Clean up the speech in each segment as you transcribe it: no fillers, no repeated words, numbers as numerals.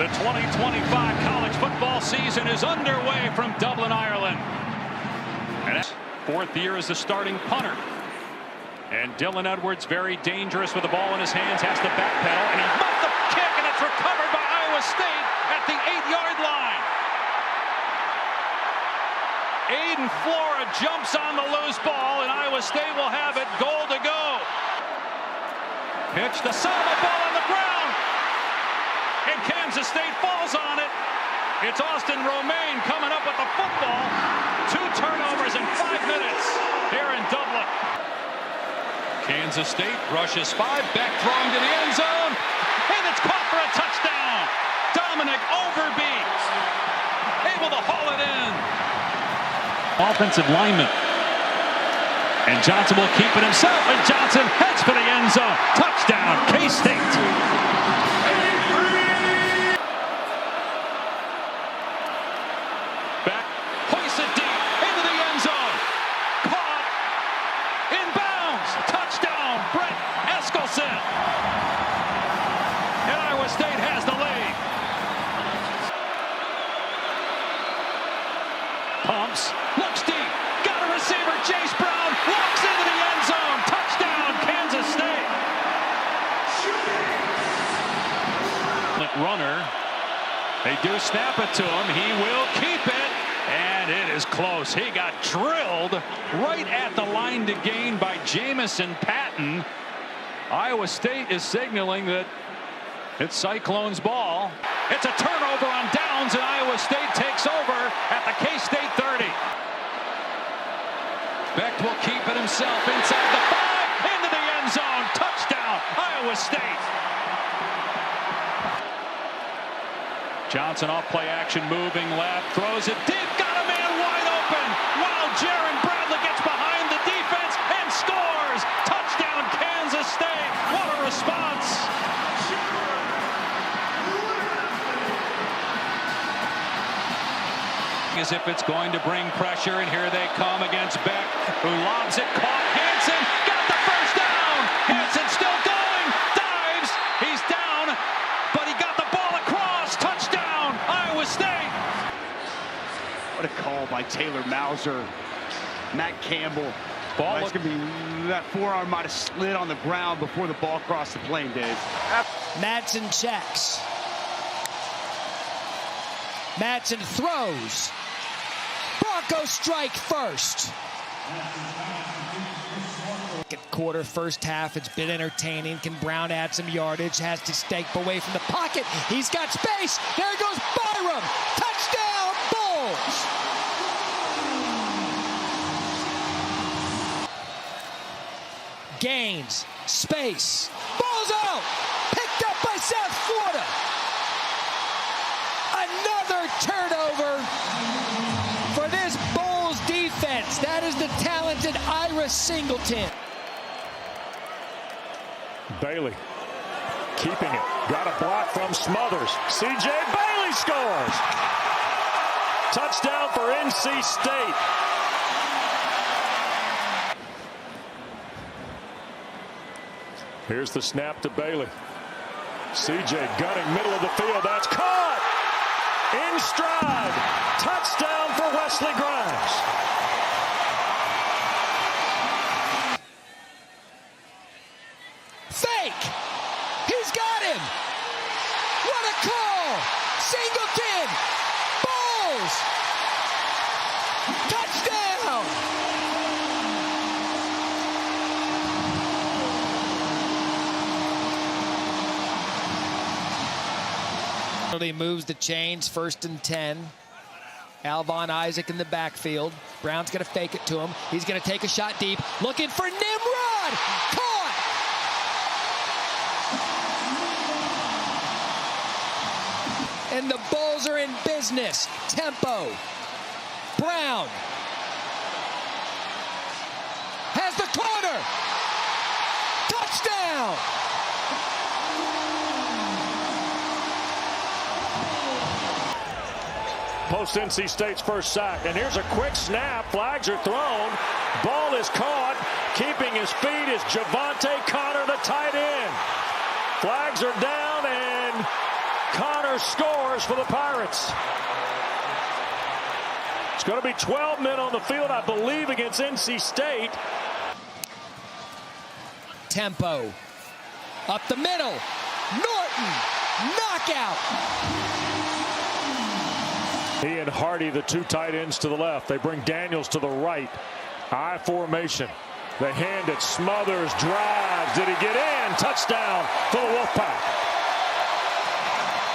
The 2025 college football season is underway from Dublin, Ireland. And fourth year as the starting punter. And Dylan Edwards, very dangerous with the ball in his hands, has to backpedal, and he muffed the kick, and it's recovered by Iowa State at the 8-yard line. Aiden Flora jumps on the loose ball, and Iowa State will have it goal to go. Pitch to Saba, ball on the ground, and Kansas State falls on it. It's Austin Romaine coming up with the football. 2 turnovers in 5 minutes here in Dublin. Kansas State rushes 5, back throwing to the end zone, and it's caught for a touchdown. Dominic Overby able to haul it in. Offensive lineman. And Johnson will keep it himself, and Johnson heads for the end zone. Touchdown, K-State. Back, hoisted deep into the end zone. Caught, inbounds, touchdown, Brett Eskelsen. And Iowa State has the lead. Pumps, looks deep, got a receiver, Chase Brown, walks into the end zone. Touchdown, Kansas State. Runner, they do snap it to him, he will keep it, and it is close. He got drilled right at the line to gain by Jamison Patton. Iowa State is signaling that it's Cyclones ball. It's a turnover on downs, and Iowa State takes over at the K-State 30. Becht will keep it himself inside the 5, into the end zone. Touchdown, Iowa State. Johnson off play action, moving left, throws it deep, got a man wide open, while Jaron Bradley gets behind the defense and scores. Touchdown, Kansas State. What a response. As if it's going to bring pressure, and here they come against Becht, who lobs it, caught. Hansen got the first down. Hansen still going, dives, he's down, but he got the ball across. Touchdown, Iowa State. What a call by Taylor Mauser. Matt Campbell. Ball is going to be, that forearm might have slid on the ground before the ball crossed the plane, Dave. Madsen checks. Madsen throws. Broncos strike first. Second quarter, first half, it's been entertaining. Can Brown add some yardage? Has to stake away from the pocket. He's got space. There goes Byram. Touchdown, Bulls. Gains, space. Ball's out. Picked up by South Florida. Another turnover for this Bulls defense. That is the talented Ira Singleton. Bailey keeping it. Got a block from Smothers. C.J. Bailey scores. Touchdown for NC State. Here's the snap to Bailey. C.J. gunning middle of the field. That's caught. In stride. Touchdown for Wesley Grimes. Fake. He's got him. What a call. Singleton. Bulls. Touchdown. He moves the chains, 1st and 10. Alvon Isaac in the backfield. Brown's going to fake it to him. He's going to take a shot deep. Looking for Nimrod. Caught. And the Bulls are in business. Tempo. Brown. Has the corner. Touchdown. Post NC State's first sack. And here's a quick snap. Flags are thrown. Ball is caught. Keeping his feet is Javante Connor, the tight end. Flags are down, and Connor Baylor scores for the Pirates. It's going to be 12 men on the field, I believe, against NC State. Tempo. Up the middle. Norton. Knockout. He and Hardy, the two tight ends to the left. They bring Daniels to the right. I formation. They hand it. Smothers drives. Did he get in? Touchdown for the Wolfpack.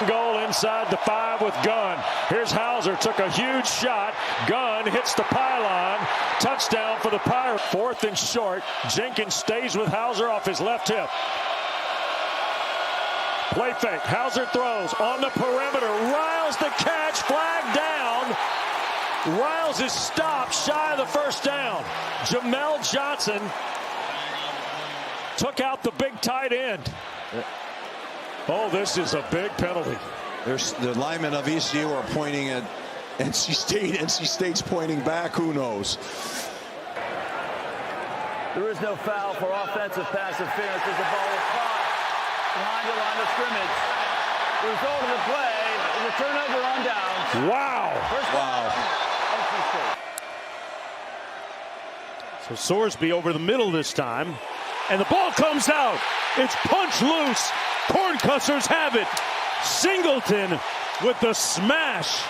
Goal inside the 5 with Gunn. Here's Hauser. Took a huge shot. Gunn hits the pylon. Touchdown for the Pirates. 4th and short. Jenkins stays with Hauser off his left hip. Play fake. Hauser throws on the perimeter. Riles the catch. Flag down. Riles is stopped shy of the first down. Jamel Johnson took out the big tight end. Oh, this is a big penalty. There's the linemen of ECU are pointing at NC State. NC State's pointing back. Who knows? There is no foul for offensive pass interference as the ball is caught behind the line of scrimmage. The result of the play is a turnover on downs. Wow. So Sorsby over the middle this time. And the ball comes out. It's punched loose. Corncutters have it. Singleton with the smash.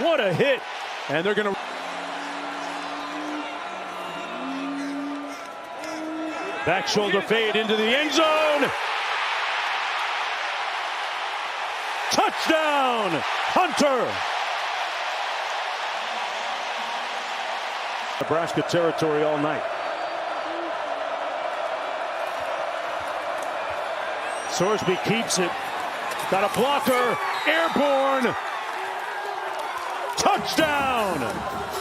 What a hit. And they're going to. Back shoulder fade into the end zone. Touchdown, Hunter. Nebraska territory all night. Sorsby keeps it. Got a blocker. Airborne. Touchdown.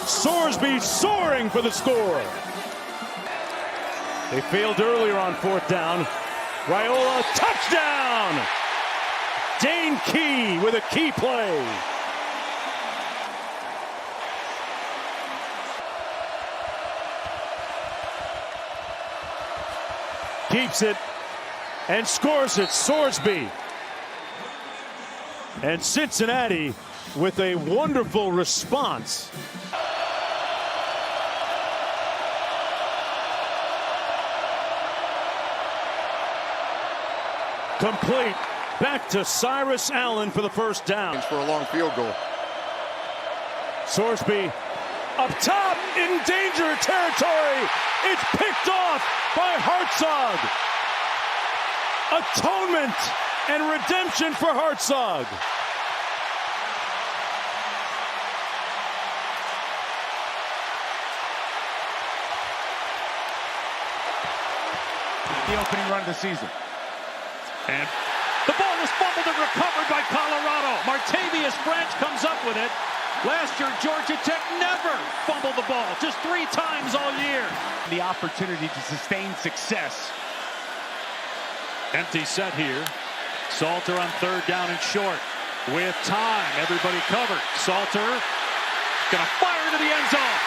Sorsby soaring for the score. They failed earlier on 4th down. Raiola, touchdown. Dane Key with a key play. Keeps it and scores it. Sorsby. And Cincinnati with a wonderful response. Complete. Back to Cyrus Allen for the first down. For a long field goal. Sorsby up top in danger territory. It's picked off by Hartzog. Atonement and redemption for Hartzog. The opening run of the season. And the ball was fumbled and recovered by Colorado. Martavius Branch comes up with it. Last year, Georgia Tech never fumbled the ball, just 3 times all year. The opportunity to sustain success. Empty set here. Salter on 3rd down and short. With time, everybody covered. Salter gonna fire to the end zone.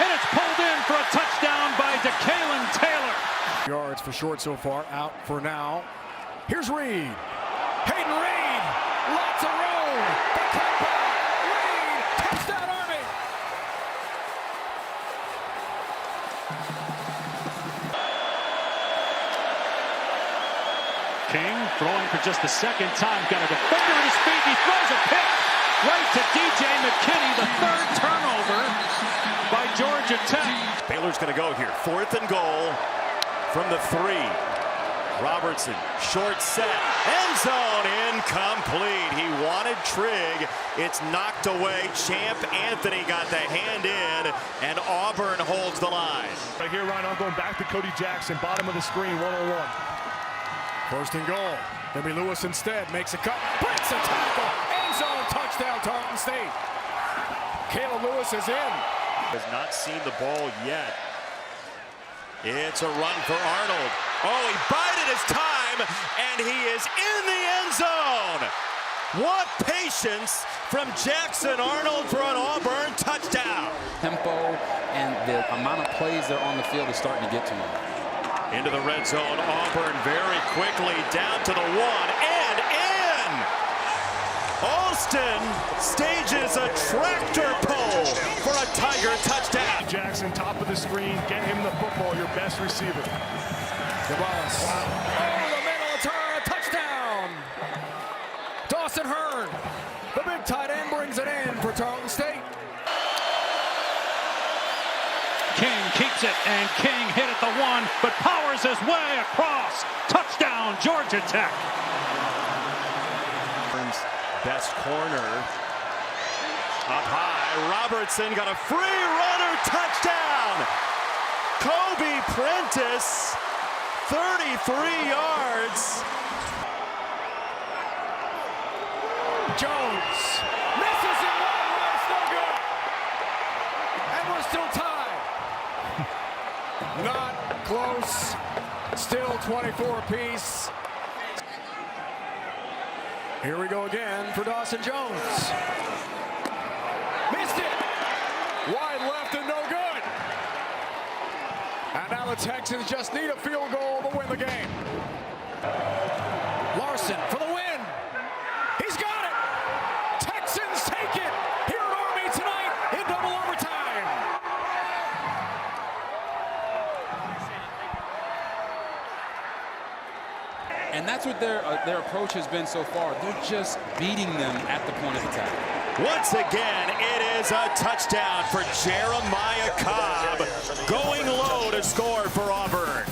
And it's pulled in for a touchdown by DeKalen Taylor. Yards for short so far, out for now. Here's Reed. Hayden Reed. Lots of room. The cutback. Reed. Touchdown Army. King throwing for just the 2nd time. Got a defender at his feet. He throws a pick right to DJ McKinney. The 3rd turnover by Georgia Tech. Baylor's going to go here. 4th and goal from the 3. Robertson, short set, end zone, incomplete. He wanted Trigg. It's knocked away. Champ Anthony got the hand in, and Auburn holds the line. Right here, Ryan, I'm going back to Cody Jackson, bottom of the screen, 1-on-1. 1st and goal. Maybe Lewis instead makes a cut, breaks a tackle, end zone, touchdown, Tarleton State. Caleb Lewis is in. Has not seen the ball yet. It's a run for Arnold. Oh, he bided his time, and he is in the end zone. What patience from Jackson Arnold for an Auburn touchdown. Tempo and the amount of plays that are on the field is starting to get to him. Into the red zone, Auburn very quickly down to the 1 and in. Austin stages a tractor pull for a Tiger touchdown. Jackson, top of the screen, get him the football, your best receiver. Gonzalez. Over the middle, turn, touchdown. Dawson Hearn, the big tight end, brings it in for Tarleton State. King keeps it, and King hit at the 1, but powers his way across. Touchdown, Georgia Tech. Best corner. Up high, Robertson got a free runner, touchdown. Kobe Prentice, 33 yards. Jones misses it one, it's no good. And we're still tied. Not close. Still 24 apiece. Here we go again for Dawson Jones. Missed it. Wide left and no good. And now the Texans just need a field goal to win the game. Larson for the win. He's got it. Texans take it here at Army tonight in double overtime. And that's what their approach has been so far. They're just beating them at the point of attack. Once again, it is a touchdown for Jeremiah Cobb, going low to score for Auburn.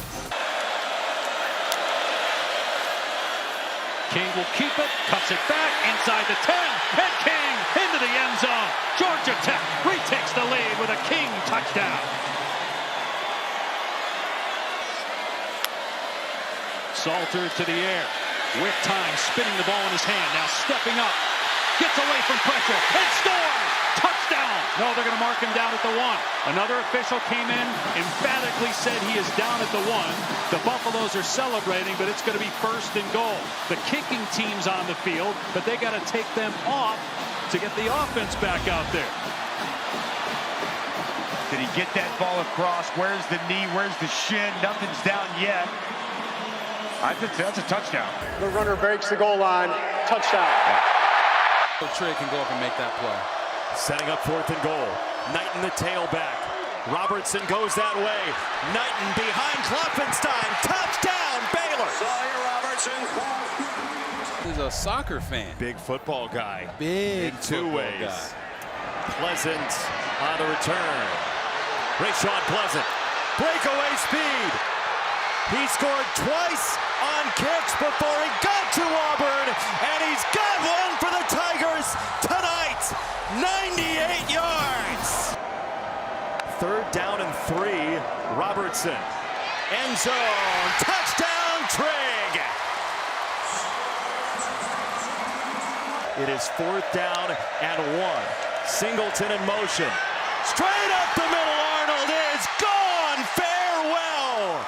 King will keep it, cuts it back inside the 10, and King into the end zone. Georgia Tech retakes the lead with a King touchdown. Salter to the air. With time, spinning the ball in his hand. Now stepping up. Gets away from pressure and scores! Touchdown! No, they're going to mark him down at the 1. Another official came in, emphatically said he is down at the 1. The Buffaloes are celebrating, but it's going to be 1st and goal. The kicking team's on the field, but they got to take them off to get the offense back out there. Did he get that ball across? Where's the knee? Where's the shin? Nothing's down yet. I think that's a touchdown. The runner breaks the goal line. Touchdown. Trey can go up and make that play. Setting up 4th and goal. Knighton the tailback. Robertson goes that way. Knighton behind Klopfenstein. Touchdown, Baylor. Robertson. He's a soccer fan. Big football guy. Big in 2 ways. Guy. Pleasant on the return. Rayshawn Pleasant. Breakaway speed. He scored twice on kicks before he got to Auburn, and he's got one for the Tigers tonight. 98 yards. 3rd down and 3. Robertson. End zone. Touchdown, Trigg. It is 4th down and 1. Singleton in motion. Straight up the middle. Arnold is gone. Farewell.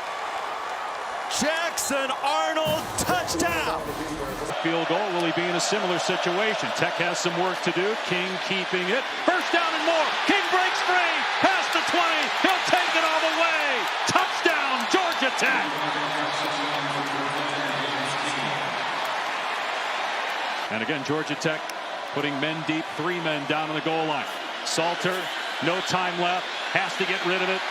Jackson Arnold, touchdown. Field goal, will he be in a similar situation? Tech has some work to do. King keeping it. 1st down and more. King breaks free. Past the 20. He'll take it all the way. Touchdown, Georgia Tech. And again, Georgia Tech putting men deep, 3 men down on the goal line. Salter, no time left. Has to get rid of it.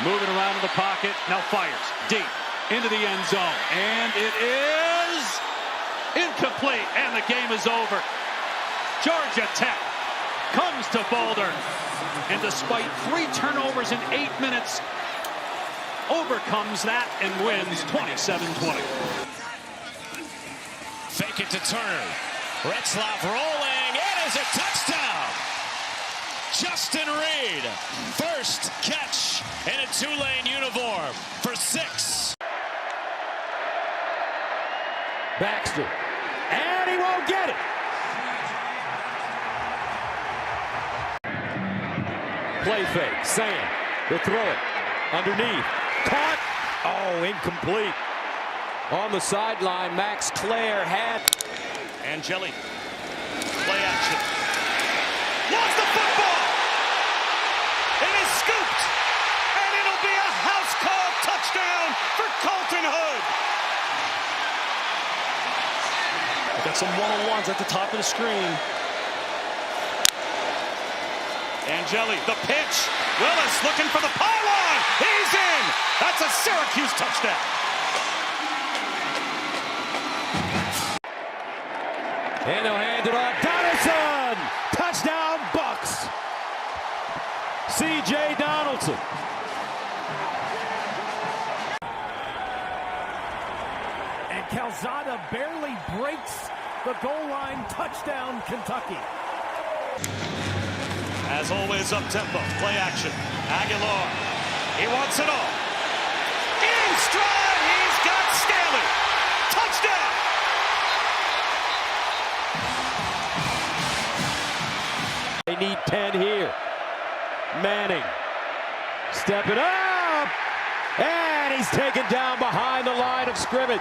Moving around in the pocket. Now fires deep into the end zone, and it is incomplete, and the game is over. Georgia Tech comes to Boulder, and despite 3 turnovers in 8 minutes, overcomes that and wins 27-20. Fake it to Turner. Retzlaff rolling. It is a touchdown. Justin Reed, first catch in a Tulane uniform for 6. Baxter, and he won't get it. Play fake, Sam, they'll throw it underneath, caught, oh, incomplete. On the sideline, Max Clare had. Angeli, play action. Lost the football. It is scooped, and it'll be a house call touchdown for Colton Hood. The and some one-on-ones at the top of the screen. Angeli, the pitch. Willis looking for the pylon. He's in. That's a Syracuse touchdown. And they'll hand it off. Donaldson! Touchdown, Bucks! C.J. Donaldson. And Calzada barely breaks the goal line. Touchdown, Kentucky. As always, up-tempo, play action. Aguilar, he wants it all. In stride, he's got Staley. Touchdown! They need 10 here. Manning stepping up, and he's taken down behind the line of scrimmage.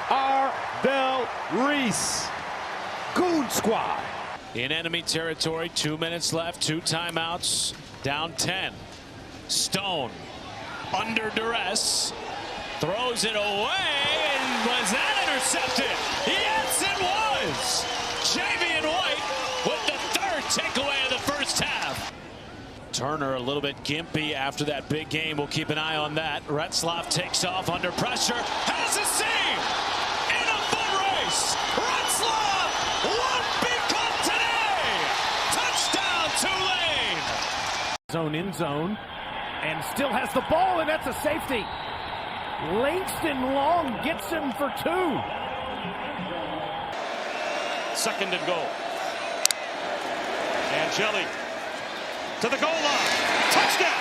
Arvell Reese, Goon Squad. In enemy territory, 2 minutes left, 2 timeouts, down 10. Stone under duress, throws it away, and was that intercepted? Yes, it was! Javian White with the 3rd takeaway of the first half. Turner a little bit gimpy after that big game. We'll keep an eye on that. Retzlaff takes off under pressure, has a seam! In a foot race, Retzlaff won't be caught today! Touchdown, Tulane! Zone in zone, and still has the ball, and that's a safety. Langston Long gets him for 2. 2nd and goal. Angeli to the goal line. Touchdown!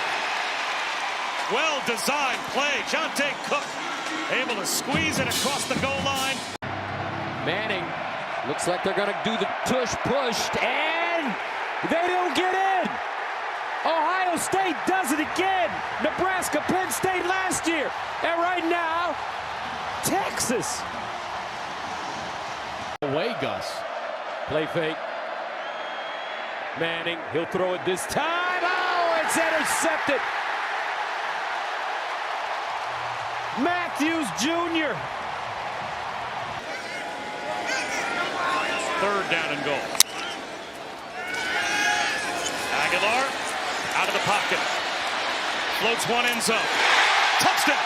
Well-designed play. Jonte Cook able to squeeze it across the goal line. Manning looks like they're going to do the tush push, and they don't get in. Ohio State does it again. Nebraska, Penn State last year. And right now, Texas. Away, Gus. Play fake. Manning, he'll throw it this time. Oh, it's intercepted. Matthews Jr. 3rd down and goal. Aguilar out of the pocket. Floats one end zone. Touchdown!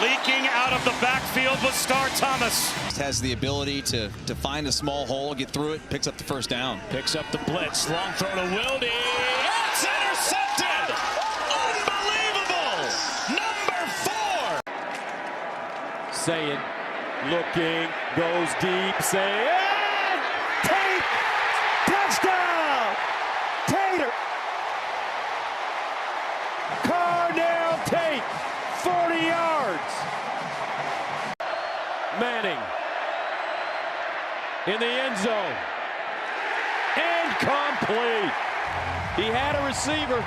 Leaking out of the backfield was Star Thomas. Has the ability to find a small hole, get through it, picks up the first down. Picks up the blitz. Long throw to Wilde. It's intercepted! Unbelievable! Number 4! Saying, looking, goes deep, saying, Tate! Touchdown! Tater! Carnell Tate, 40 yards. Manning in the end zone. Incomplete. He had a receiver,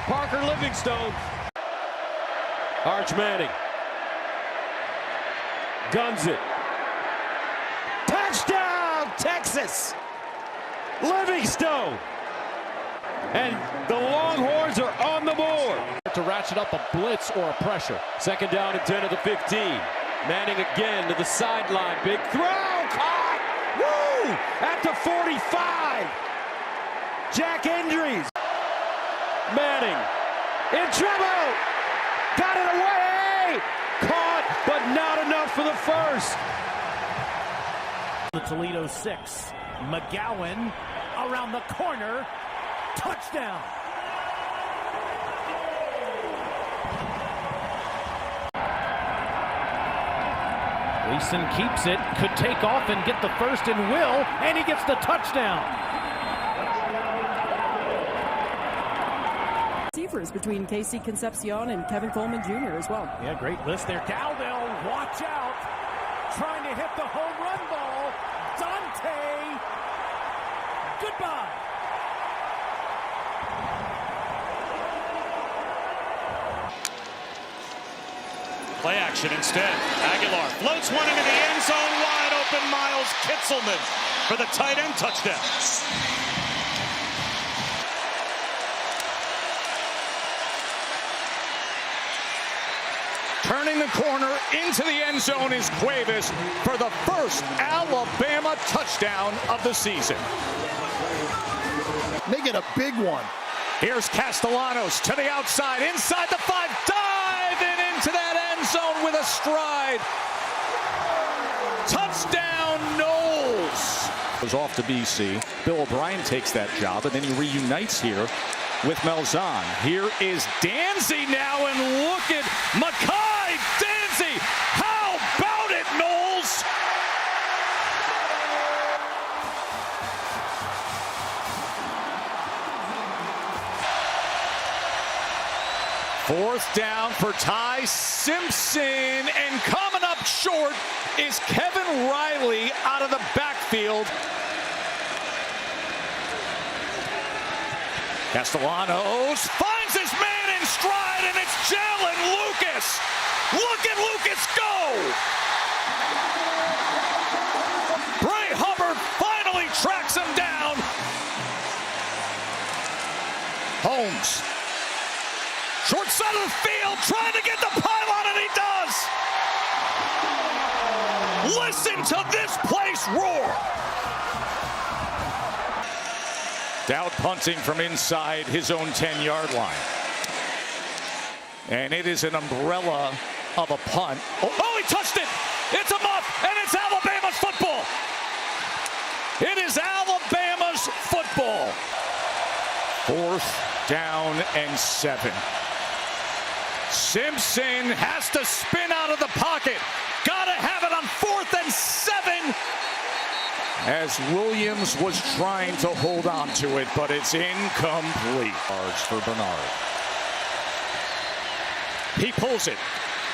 Parker Livingstone. Arch Manning guns it. Touchdown, Texas. Livingstone. And the Longhorns are on the board. To ratchet up a blitz or a pressure. 2nd down and 10 of the 15. Manning again to the sideline. Big throw. Caught. Woo! At the 45. Jack Endries. Manning in trouble. Got it away. Caught, but not enough for the first. The Toledo 6. McGowan around the corner. Touchdown. Gleason keeps it, could take off and get the first and will, and he gets the touchdown. Receivers between Casey Concepcion and Kevin Coleman Jr. as well. Yeah, great list there. Dowdell, watch out. Trying to hit the home run ball. Dante, goodbye. Play action instead. Aguilar floats one into the end zone. Wide open, Miles Kitzelman for the tight end touchdown. Turning the corner into the end zone is Cuevas for the first Alabama touchdown of the season. Make it a big one. Here's Castellanos to the outside, inside the 5, diving into that end zone with a stride. Touchdown, Knowles. Goes off to BC. Bill O'Brien takes that job, and then he reunites here with Malzahn. Here is Danzy now, and look at Makai Danzy. How about it, Knowles? Fourth down for Ty Simpson, and coming up short is Kevin Riley out of the backfield. Castellanos finds his man in stride, and it's Jalen Lucas. Look at Lucas go! Bray Hubbard finally tracks him down. Holmes. Short side of the field, trying to get the pylon, and he does. Listen to this place roar. Dowd punting from inside his own 10-yard line. And it is an umbrella of a punt. Oh, he touched it. It's a muff, and it's Alabama's football. It is Alabama's football. 4th down and 7. Simpson has to spin out of the pocket. Gotta have it on 4th and 7. As Williams was trying to hold on to it, but it's incomplete. Yards for Bernard. He pulls it.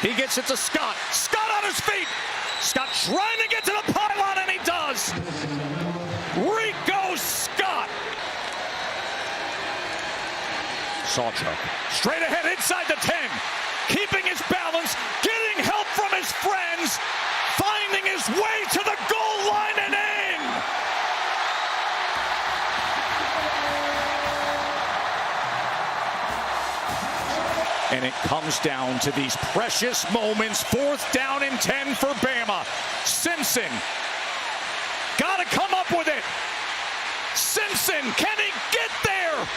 He gets it to Scott. Scott on his feet. Scott trying to get to the pylon, and he does. Rico Scott. Sawchuk straight ahead inside the 10. Keeping his balance, getting help from his friends, finding his way to the goal line and in. And it comes down to these precious moments. 4th down and 10 for Bama. Simpson got to come up with it. Simpson, can he get there?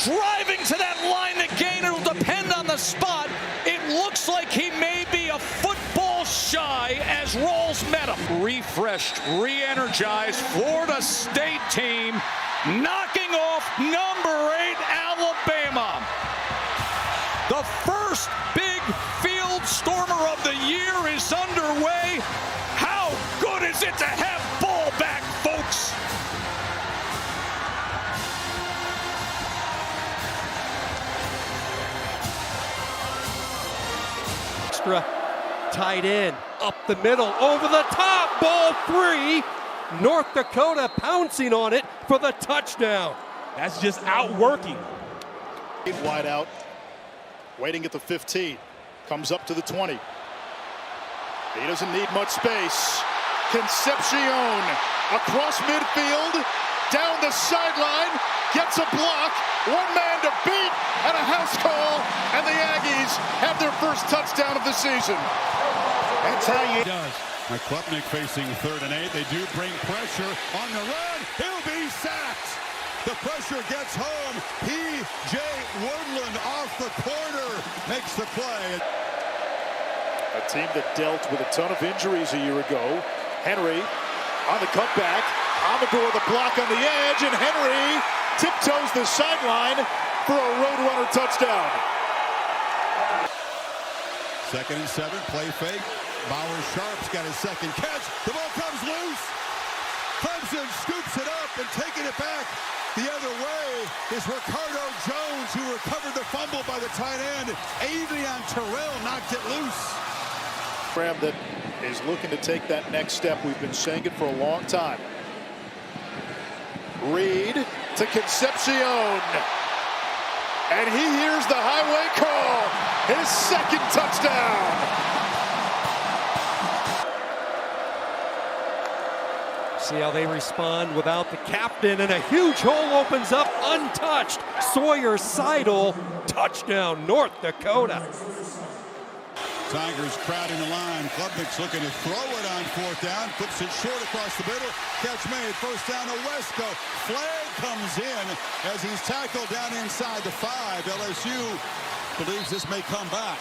Driving to that line again. It'll depend on the spot. It looks like he may be a football shy as Rawls met him. Refreshed, re-energized Florida State team knocking off number 8 Alabama. The first big field stormer of the year is underway. How good is it to have ball back, folks? Tight end, up the middle, over the top, ball 3. North Dakota pouncing on it for the touchdown. That's just outworking. Wide out, waiting at the 15. Comes up to the 20. He doesn't need much space. Concepcion across midfield, down the sideline, gets a block, one man to beat, and a house call, and the Aggies have their first touchdown of the season. That's how you does. McClupnick facing 3rd and 8. They do bring pressure on the run. He'll be sacked. The pressure gets home. P.J. Woodland off the corner makes the play. A team that dealt with a ton of injuries a year ago. Henry on the cutback. Amador the block on the edge, and Henry tiptoes the sideline for a Roadrunner touchdown. 2nd and 7, play fake. Bauer Sharp's got his second catch. The ball comes loose. Clemson scoops it up, and taking it back the other way is Ricardo Jones, who recovered the fumble by the tight end. Avion Terrell knocked it loose. Program that is looking to take that next step. We've been saying it for a long time. Reed to Concepcion. And he hears the highway call. His second touchdown. See how they respond without the captain, and a huge hole opens up untouched. Sawyer Seidel, touchdown, North Dakota. Tigers crowding the line. Klubnik's looking to throw it on fourth down. Flips it short across the middle. Catch made. First down to Wesco. Flag comes in as he's tackled down inside the 5. LSU believes this may come back.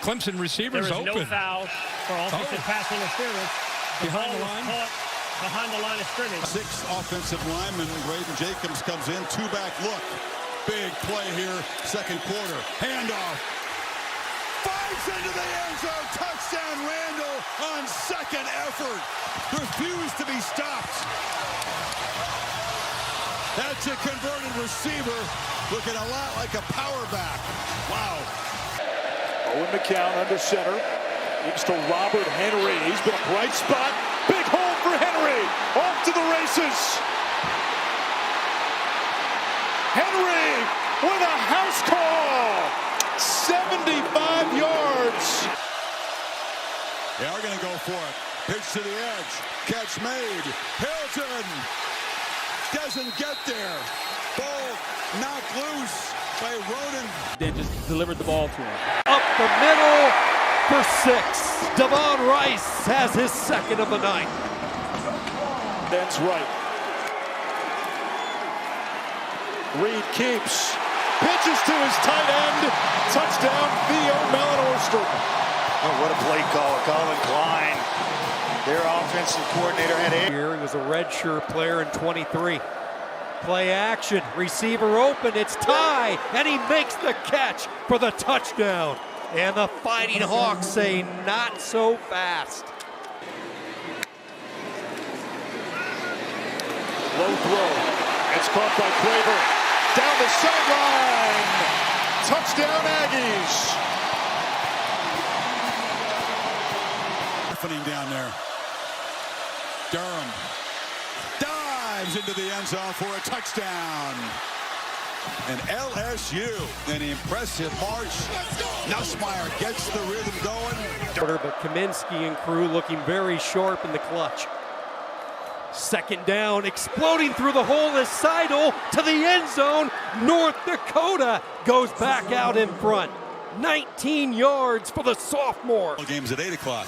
Clemson receivers open. There is no foul for offensive pass interference. Behind the line. Behind the line of scrimmage. 6 offensive linemen. Braden Jacobs comes in. 2-back look. Big play here. Second quarter. Handoff. Fires into the end zone. Touchdown Randall on second effort. Refused to be stopped. That's a converted receiver. Looking a lot like a power back. Wow. Owen McCown under center. Gives to Robert Henry. He's been a bright spot. Big hole for Henry. Off to the races. Henry with a house call. 75 yards. They are going to go for it. Pitch to the edge. Catch made. Hilton doesn't get there. Ball knocked loose by Roden. Then just delivered the ball to him. Up the middle for 6. Devon Rice has his second of the night. That's right. Reed keeps. Pitches to his tight end. Touchdown, Theo Mellon-Orster. Oh, what a play call. Colin Klein, their offensive coordinator, had it. Here he was a redshirt player in 23. Play action. Receiver open. It's Ty. And he makes the catch for the touchdown. And the Fighting Hawks say not so fast. Low throw. It's caught by Craver. Down the sideline. Touchdown Aggies. Happening down there. Durham dives into the end zone for a touchdown. And LSU, an impressive march. Nussmeier gets the rhythm going. But Kaminsky and crew looking very sharp in the clutch. Second down, exploding through the hole is Seidel to the end zone. North Dakota goes back out in front. 19 yards for the sophomore. Game's at 8 o'clock.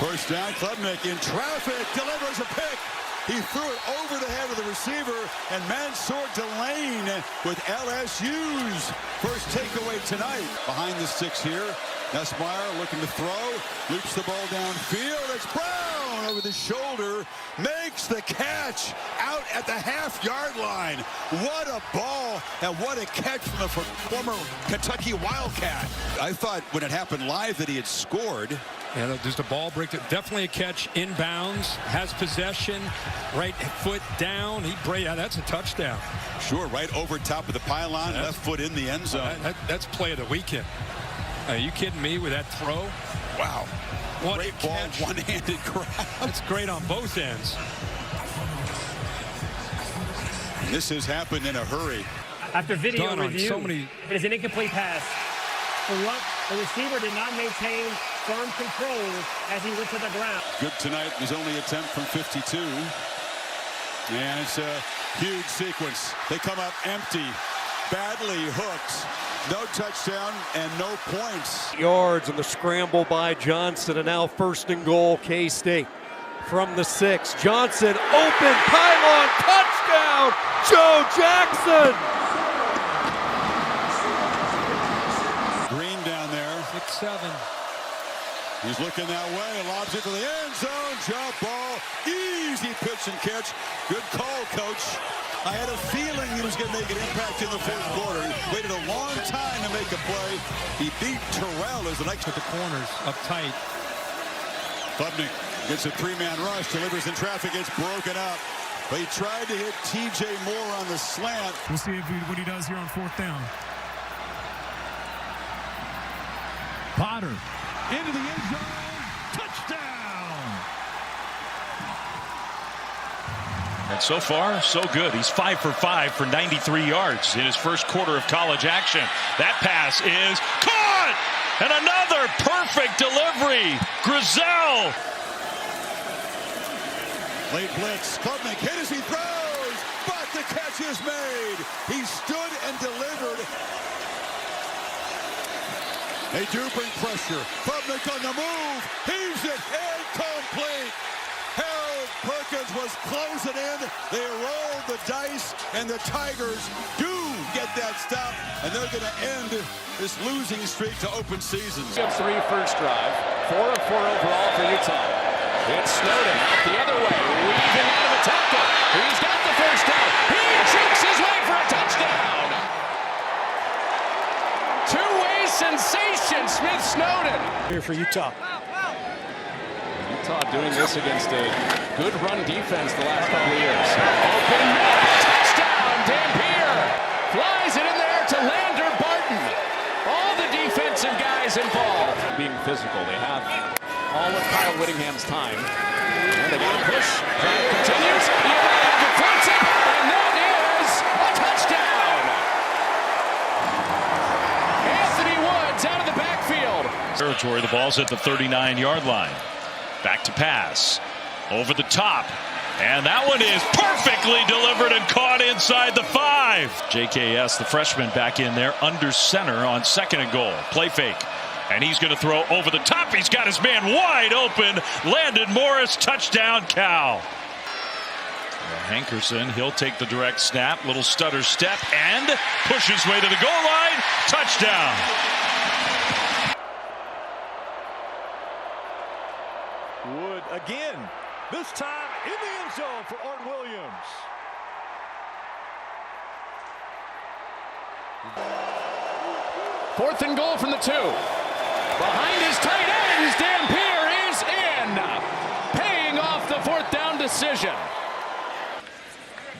First down, Klubnik in traffic, delivers a pick. He threw it over the head of the receiver, and Mansour Delane with LSU's first takeaway tonight. Behind the 6 here, Nussmeier looking to throw, loops the ball downfield. It's Brown over the shoulder, makes the catch out at the half-yard line. What a ball, and what a catch from the former Kentucky Wildcat. I thought when it happened live that he had scored. And just a ball break. Definitely a catch inbounds. Has possession. Right foot down. That's a touchdown. Sure, right over top of the pylon. Left foot in the end zone. That's play of the weekend. Are you kidding me with that throw? Wow. What great a ball, catch. one-handed grab. That's great on both ends. This has happened in a hurry. After video review, it is an incomplete pass. The receiver did not maintain firm control as he went to the ground. Good tonight. His only attempt from 52. And it's a huge sequence. They come up empty, badly hooked. No touchdown and no points. Yards on the scramble by Johnson, and now first and goal, K-State. From the 6, Johnson, open pylon, touchdown, Joe Jackson! Green down there. 6-7. He's looking that way, lobs it to the end zone, jump ball, easy pitch and catch. Good call, coach. I had a feeling he was going to make an impact in the fourth quarter. He waited a long time to make a play. He beat Terrell as the next with the corners up tight. Klubnik gets a 3-man rush, delivers in traffic, gets broken up. But he tried to hit TJ Moore on the slant. We'll see what he does here on fourth down. Potter into the end zone. Touchdown! And so far, so good. He's 5 for 5 for 93 yards in his first quarter of college action. That pass is caught! And another perfect delivery. Grizel. Late blitz. Klubnik hit as he throws, but the catch is made. He stood and delivered. They do bring pressure. Klubnik on the move. Heaves it. Incomplete. Harold Perkins was closing in. They rolled the dice, and the Tigers do get that stop, and they're going to end this losing streak to open seasons. 3 first drive. 4 of 4 overall for Utah. It's Snowden out the other way, weaving out of a tackle. He's got the first down. He jukes his way for a touchdown. Two-way sensation, Smith Snowden. Here for Utah. Utah doing this against a good run defense the last couple of years. Open touchdown, Dampier flies it in there to Lander Barton. All the defensive guys involved. Being physical, they have all of Kyle Whittingham's time. And they got a push. Drive continues. Elijah deflects it, and that is a touchdown. Anthony Woods out of the backfield. Territory, the ball's at the 39-yard line. Back to pass. Over the top. And that one is perfectly delivered and caught inside the 5. JKS, the freshman, back in there under center on 2nd and goal. Play fake. And he's going to throw over the top. He's got his man wide open. Landon Morris, touchdown, Cal. Hankerson, he'll take the direct snap. Little stutter step and push his way to the goal line. Touchdown. Wood again. This time in the end zone for Art Williams. Fourth and goal from the 2. Behind his tight ends, Dampier is in. Paying off the 4th down decision.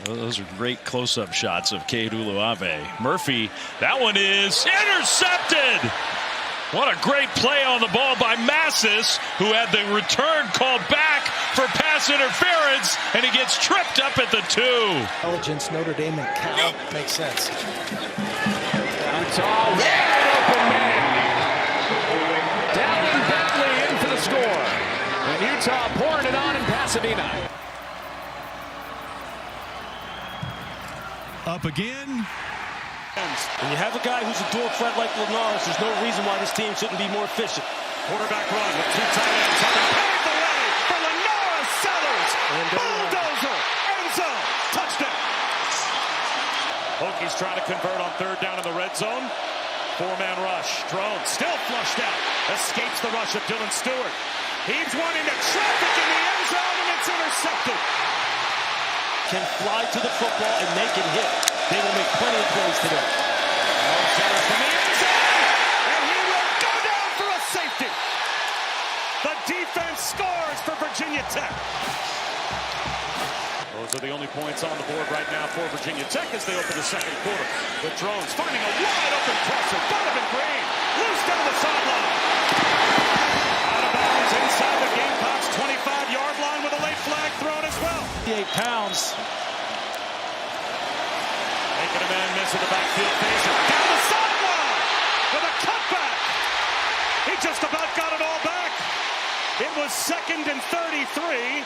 Well, those are great close-up shots of Cade Uluave. Murphy, that one is intercepted. What a great play on the ball by Massis, who had the return called back for pass interference, and he gets tripped up at the 2. Intelligence, Notre Dame and Cal makes sense. Utah, wide open man. Dallin Bentley in for the score. And Utah pouring it on in Pasadena. Up again. When you have a guy who's a dual threat like Linares, there's no reason why this team shouldn't be more efficient. Quarterback run with 2 tight ends. Paved the way for Linares Sellers. Bulldozer. End zone. Touchdown. Hokies trying to convert on 3rd down in the red zone. 4-man rush. Drone still flushed out. Escapes the rush of Dylan Stewart. Heaves one into traffic in the end zone, and it's intercepted. Can fly to the football and make it hit. They will make plenty of plays today. Sellers from the end zone, and he will go down for a safety. The defense scores for Virginia Tech. Those are the only points on the board right now for Virginia Tech as they open the 2nd quarter. The Drones finding a wide open crosser. Donovan Green loose down the sideline. Out of bounds inside the Gamecocks 25-yard line with a late flag thrown as well. 8 pounds. Making a man miss with the backfield facer. Down the sideline with a cutback. He just about got it all back. It was 2nd and 33.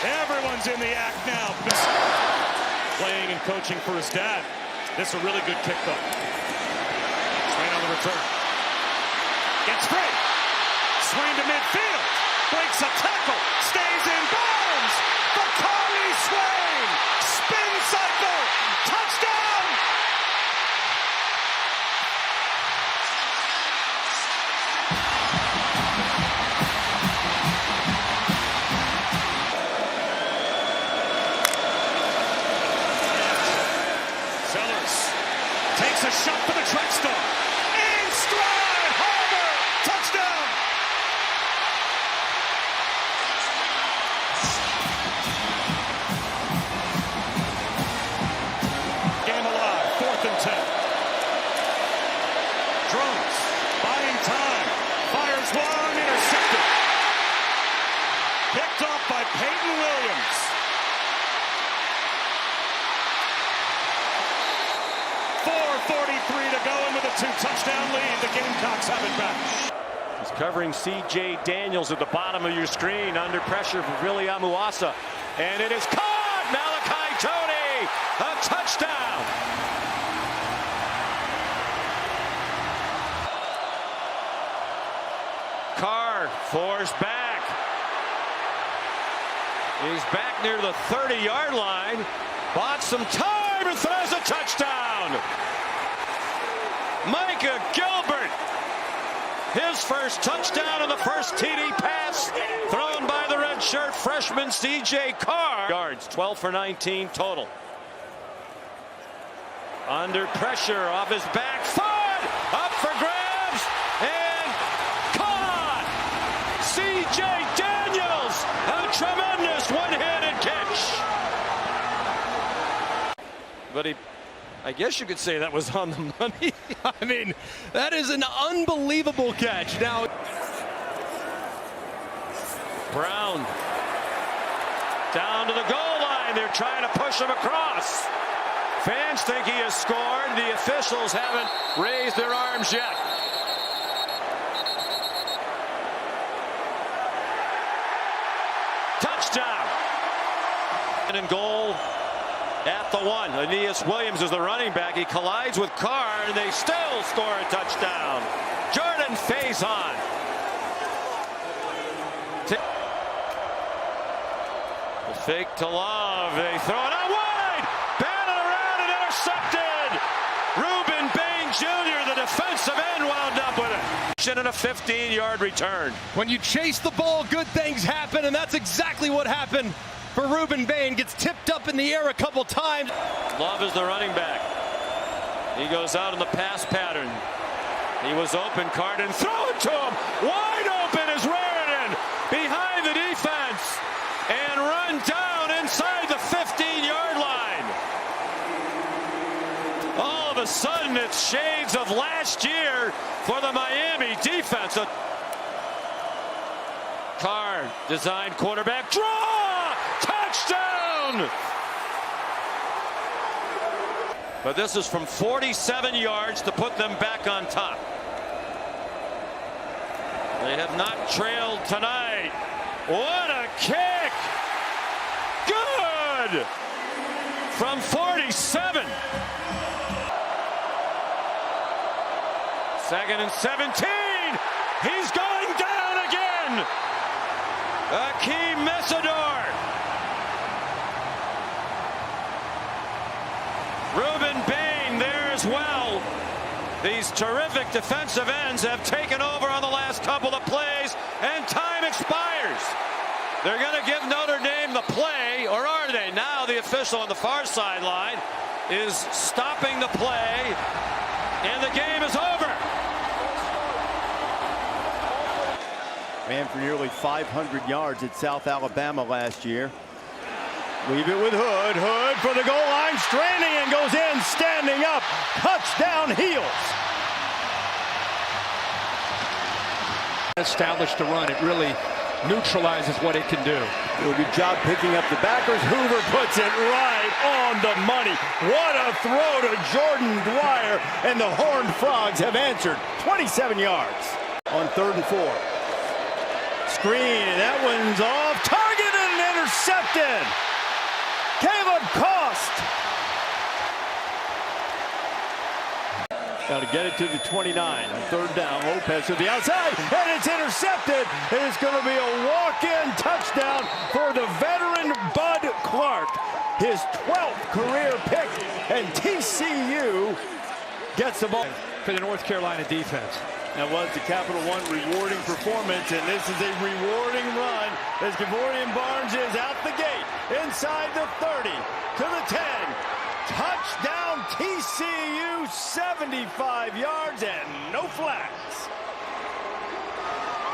Everyone's in the act now. Playing and coaching for his dad. This is a really good kick, though. Swain on the return. Gets free. Swain to midfield. Breaks a tackle. Stays in bounds. Bakari Swain. Spin cycle. Touchdown. Takes a shot for the track star. In stride, Harder. Touchdown. Game alive. 4th and 10. Drones buying time. Fires one. Intercepted. Picked off by Peyton Williams. 4:43 to go, and with a 2-touchdown lead, the Gamecocks have it back. He's Covering C.J. Daniels at the bottom of your screen under pressure from Billy Amuasa. And it is caught! Malachi Tony! A touchdown! Carr forced back. He's back near the 30-yard line. Bought some time and throws a touchdown! Micah Gilbert! His first touchdown and the first TD pass thrown by the redshirt freshman C.J. Carr. Yards, 12 for 19 total. Under pressure off his back foot, up for grabs, and caught! C.J. Daniels, a tremendous one-handed catch. But I guess you could say that was on the money. I mean, that is an unbelievable catch. Now, Brown down to the goal line. They're trying to push him across. Fans think he has scored. The officials haven't raised their arms yet. Touchdown. And in goal at the 1. Aeneas Williams is the running back. He collides with Carr, and they still score a touchdown. Jordan Faison. The fake to Love. They throw it out wide. Batted around and intercepted. Reuben Bain Jr., the defensive end, wound up with it. And a 15-yard return. When you chase the ball, good things happen, and that's exactly what happened. For Reuben Bain, gets tipped up in the air a couple times. Love is the running back. He goes out in the pass pattern. He was open, Carr didn't throw it to him. Wide open is Raritan behind the defense and run down inside the 15-yard line. All of a sudden, it's shades of last year for the Miami defense. Carr, designed quarterback draw. Touchdown! But this is from 47 yards to put them back on top. They have not trailed tonight. What a kick! Good! From 47. 2nd and 17. He's going down again. Akeem Messidor. Reuben Bain there as well. These terrific defensive ends have taken over on the last couple of plays, and time expires. They're going to give Notre Dame the play, or are they? Now the official on the far sideline is stopping the play, and the game is over. Ran for nearly 500 yards at South Alabama last year. Leave it with Hood. Hood for the goal line, straining and goes in, standing up. Touchdown Heels. Established to run, it really neutralizes what it can do. Do a good job picking up the backers. Hoover puts it right on the money. What a throw to Jordan Dwyer, and the Horned Frogs have answered. 27 yards on 3rd and 4. Screen, and that one's off. Targeted and intercepted. Caleb Cost. Now to get it to the 29 on 3rd down. Lopez to the outside, and it's intercepted. And it's going to be a walk-in touchdown for the veteran Bud Clark. His 12th career pick, and TCU gets the ball. For the North Carolina defense. That was the Capital One rewarding performance, and this is a rewarding run as Gavorian Barnes is out the gate, inside the 30, to the 10. Touchdown TCU, 75 yards and no flags.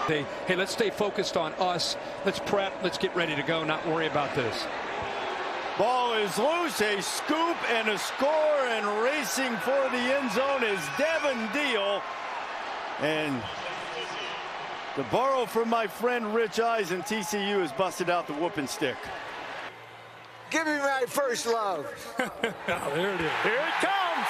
Hey, let's stay focused on us. Let's prep. Let's get ready to go, not worry about this. Ball is loose, a scoop and a score, and racing for the end zone is Devin Deal. And to borrow from my friend Rich Eisen, TCU has busted out the whooping stick. Give me my first love. There it is. Here it comes.